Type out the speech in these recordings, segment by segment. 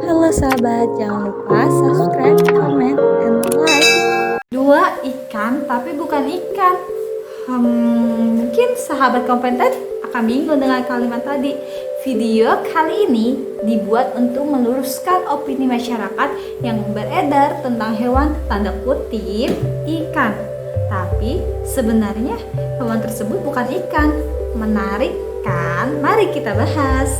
Halo sahabat, jangan lupa subscribe, comment, and like. Dua ikan tapi bukan ikan. Mungkin sahabat kompeten akan bingung dengan kalimat tadi. Video kali ini dibuat untuk meluruskan opini masyarakat yang beredar tentang hewan tanda kutip ikan. Tapi sebenarnya hewan tersebut bukan ikan. Menarik kan? Mari kita bahas.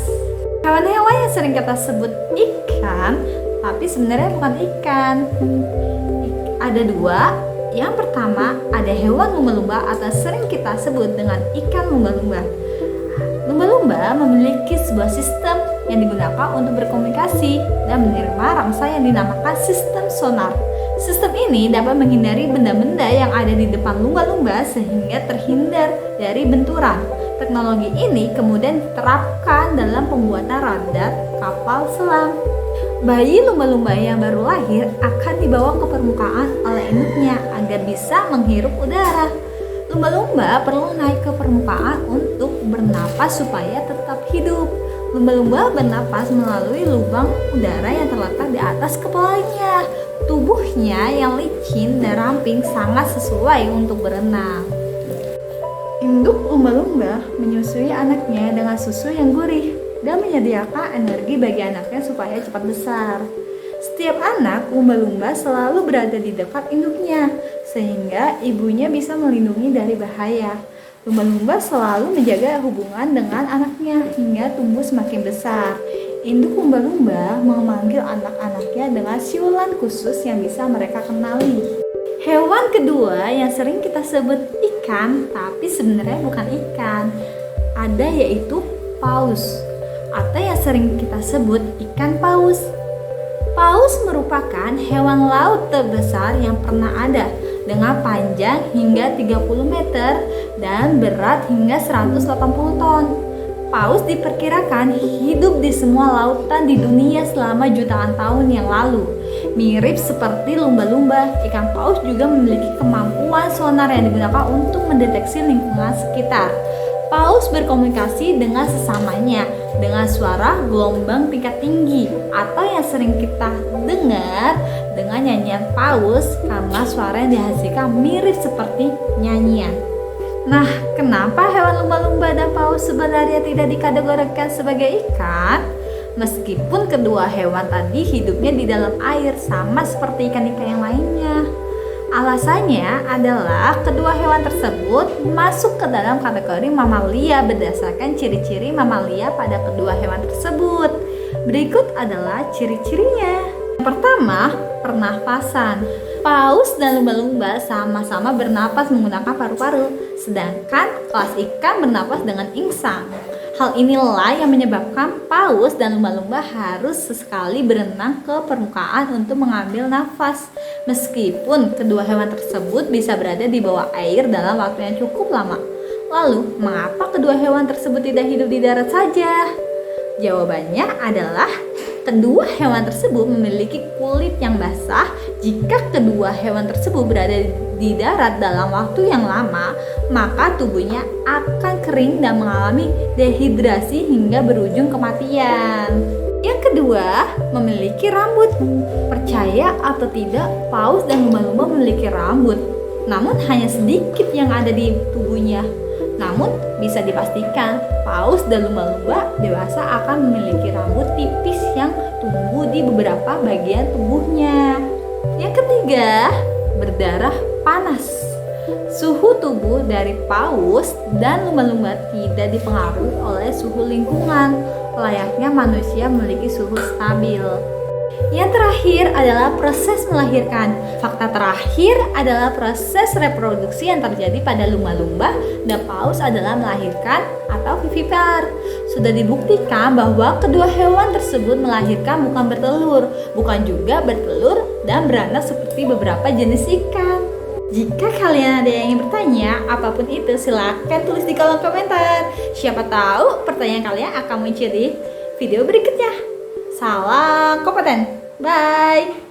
Hewan-hewan yang sering kita sebut ikan, tapi sebenarnya bukan ikan. Ada dua. Yang pertama, ada hewan lumba-lumba atau sering kita sebut dengan ikan lumba-lumba. Lumba-lumba memiliki sebuah sistem yang digunakan untuk berkomunikasi dan menerima rangsa yang dinamakan sistem sonar. Sistem ini dapat menghindari benda-benda yang ada di depan lumba-lumba sehingga terhindar dari benturan. Teknologi ini kemudian diterapkan dalam pembuatan radar kapal selam. Bayi lumba-lumba yang baru lahir akan dibawa ke permukaan oleh induknya agar bisa menghirup udara. Lumba-lumba perlu naik ke permukaan untuk bernapas supaya tetap hidup. Lumba-lumba bernapas melalui lubang udara yang terletak di atas kepalanya. Tubuhnya yang licin dan ramping sangat sesuai untuk berenang. Induk lumba-lumba menyusui anaknya dengan susu yang gurih dan menyediakan energi bagi anaknya supaya cepat besar. Setiap anak lumba-lumba selalu berada di dekat induknya, sehingga ibunya bisa melindungi dari bahaya. Lumba-lumba selalu menjaga hubungan dengan anaknya hingga tumbuh semakin besar. Induk lumba-lumba memanggil anak-anaknya dengan siulan khusus yang bisa mereka kenali. Hewan kedua yang sering kita sebut ikan, tapi sebenarnya bukan ikan, ada yaitu paus, atau yang sering kita sebut ikan paus. Paus merupakan hewan laut terbesar yang pernah ada, dengan panjang hingga 30 meter dan berat hingga 180 ton. Paus diperkirakan hidup di semua lautan di dunia selama jutaan tahun yang lalu. Mirip seperti lumba-lumba, ikan paus juga memiliki kemampuan sonar yang digunakan untuk mendeteksi lingkungan sekitar. Paus berkomunikasi dengan sesamanya dengan suara gelombang tingkat tinggi atau yang sering kita dengar dengan nyanyian paus karena suara yang dihasilkan mirip seperti nyanyian. Nah, kenapa hewan lumba-lumba dan paus sebenarnya tidak dikategorikan sebagai ikan? Meskipun kedua hewan tadi hidupnya di dalam air sama seperti ikan-ikan yang lainnya. Alasannya adalah kedua hewan tersebut masuk ke dalam kategori mamalia berdasarkan ciri-ciri mamalia pada kedua hewan tersebut. Berikut adalah ciri-cirinya. Yang pertama, pernapasan. Paus dan lumba-lumba sama-sama bernapas menggunakan paru-paru, sedangkan kelas ikan bernapas dengan insang. Hal inilah yang menyebabkan paus dan lumba-lumba harus sesekali berenang ke permukaan untuk mengambil nafas. Meskipun kedua hewan tersebut bisa berada di bawah air dalam waktu yang cukup lama. Lalu, mengapa kedua hewan tersebut tidak hidup di darat saja? Jawabannya adalah kedua hewan tersebut memiliki kulit yang basah. Jika kedua hewan tersebut berada di darat dalam waktu yang lama, maka tubuhnya akan kering dan mengalami dehidrasi hingga berujung kematian. Yang kedua, memiliki rambut. Percaya atau tidak, paus dan lumba-lumba memiliki rambut, namun hanya sedikit yang ada di tubuhnya. Namun, bisa dipastikan paus dan lumba-lumba dewasa akan memiliki rambut tipis yang tumbuh di beberapa bagian tubuhnya. Yang ketiga, berdarah panas. Suhu tubuh dari paus dan lumba-lumba tidak dipengaruhi oleh suhu lingkungan, layaknya manusia memiliki suhu stabil. Yang terakhir adalah proses melahirkan. Fakta terakhir adalah proses reproduksi yang terjadi pada lumba-lumba dan paus adalah melahirkan atau vivipar. Sudah dibuktikan bahwa kedua hewan tersebut melahirkan bukan bertelur, bukan juga bertelur dan beranak seperti beberapa jenis ikan. Jika kalian ada yang ingin bertanya, apapun itu silakan tulis di kolom komentar. Siapa tahu pertanyaan kalian akan muncul di video berikutnya. Salam kompeten. Bye.